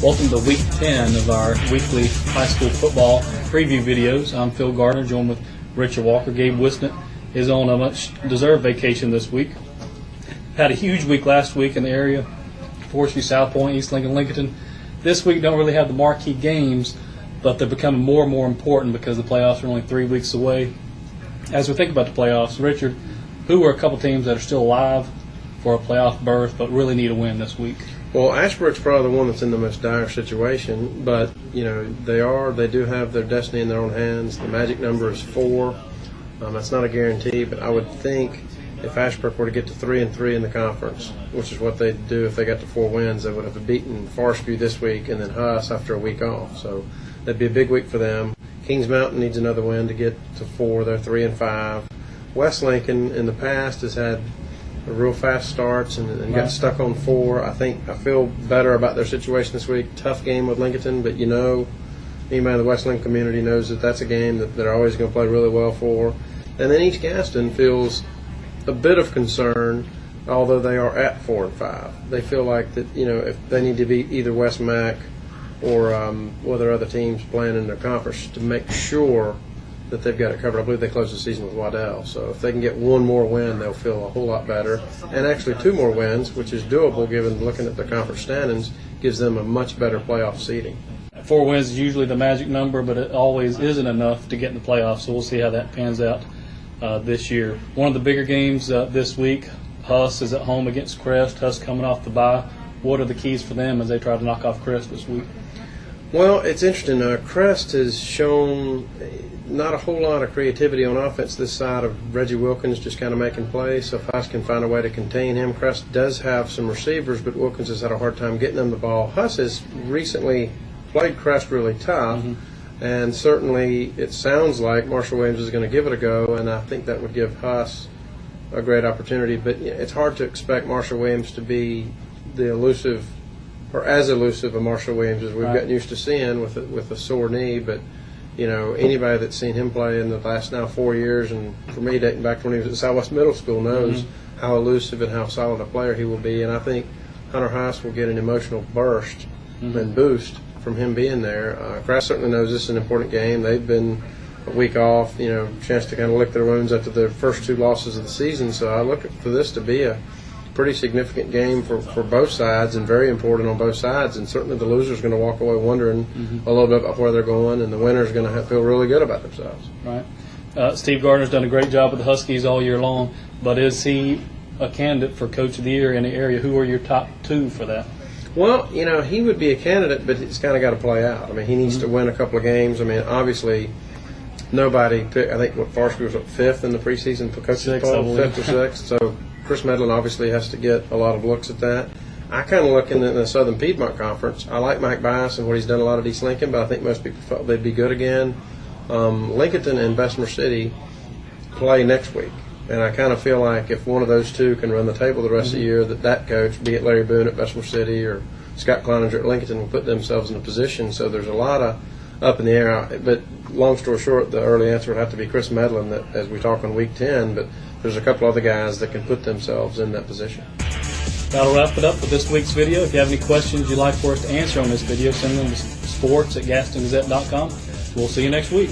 Welcome to week 10 of our weekly high school football preview videos. I'm Phil Gardner, joined with Richard Walker. Gabe Wisnett is on a much-deserved vacation this week. Had a huge week last week in the area. Forest View, South Point, East Lincoln, Lincoln. This week don't really have the marquee games, but they're becoming more and more important because the playoffs are only 3 weeks away. As we think about the playoffs, Richard, who are a couple teams that are still alive for a playoff berth but really need a win this week? Well, Ashbrook's probably the one that's in the most dire situation, but they do have their destiny in their own hands. The magic number is 4. That's not a guarantee, but I would think if Ashbrook were to get to 3-3 in the conference, which is what they'd do if they got to 4 wins, they would have beaten Forest View this week and then Huss after a week off. So that'd be a big week for them. Kings Mountain needs another win to get to 4. They're 3-5. West Lincoln in the past has had real fast starts and got stuck on 4. I feel better about their situation this week. Tough game with Lincoln, but anybody in the West Lincoln community knows that that's a game that they're always going to play really well for. And then East Gaston feels a bit of concern, although they are at 4-5. They feel like that if they need to beat either West Mac or their other teams playing in their conference to make sure that they've got it covered. I believe they closed the season with Waddell. So if they can get one more win, they'll feel a whole lot better. And actually 2 more wins, which is doable given looking at the conference standings, gives them a much better playoff seeding. 4 wins is usually the magic number, but it always isn't enough to get in the playoffs. So we'll see how that pans out this year. One of the bigger games this week, Huss is at home against Crest. Huss coming off the bye. What are the keys for them as they try to knock off Crest this week? Well, it's interesting. Crest has shown not a whole lot of creativity on offense this side of Reggie Wilkins just kind of making plays. So if Huss can find a way to contain him, Crest does have some receivers, but Wilkins has had a hard time getting them the ball. Huss has recently played Crest really tough, and certainly it sounds like Marshall Williams is going to give it a go, and I think that would give Huss a great opportunity. But it's hard to expect Marshall Williams to be the elusive or as elusive a Marshall Williams as we've gotten used to seeing with a sore knee. But anybody that's seen him play in the last now 4 years, and for me dating back to when he was at Southwest Middle School, knows how elusive and how solid a player he will be. And I think Hunter Huss will get an emotional burst and boost from him being there. Crest certainly knows this is an important game. They've been a week off, chance to kind of lick their wounds after their first 2 losses of the season. So I look for this to be a pretty significant game for both sides and very important on both sides. And certainly the loser's going to walk away wondering a little bit about where they're going, and the winner's going to feel really good about themselves. Right. Steve Gardner's done a great job with the Huskies all year long, but is he a candidate for Coach of the Year in the area? Who are your top 2 for that? Well, he would be a candidate, but it's kind of got to play out. I mean, he needs to win a couple of games. I mean, obviously, nobody picked, I think, Forest View was 5th in the preseason for coaches poll, 5th or 6th. So Chris Medlin obviously has to get a lot of looks at that. I kind of look in the Southern Piedmont Conference. I like Mike Bias and what he's done a lot at East Lincoln, but I think most people felt they'd be good again. Lincoln and Bessemer City play next week. And I kind of feel like if one of those 2 can run the table the rest of the year, that coach, be it Larry Boone at Bessemer City or Scott Kleininger at Lincoln, will put themselves in a position. So there's a lot of up in the air. But long story short, the early answer would have to be Chris Medlin, that, as we talk on week 10. But there's a couple other guys that can put themselves in that position. That'll wrap it up for this week's video. If you have any questions you'd like for us to answer on this video, send them to sports@GastonGazette.com. We'll see you next week.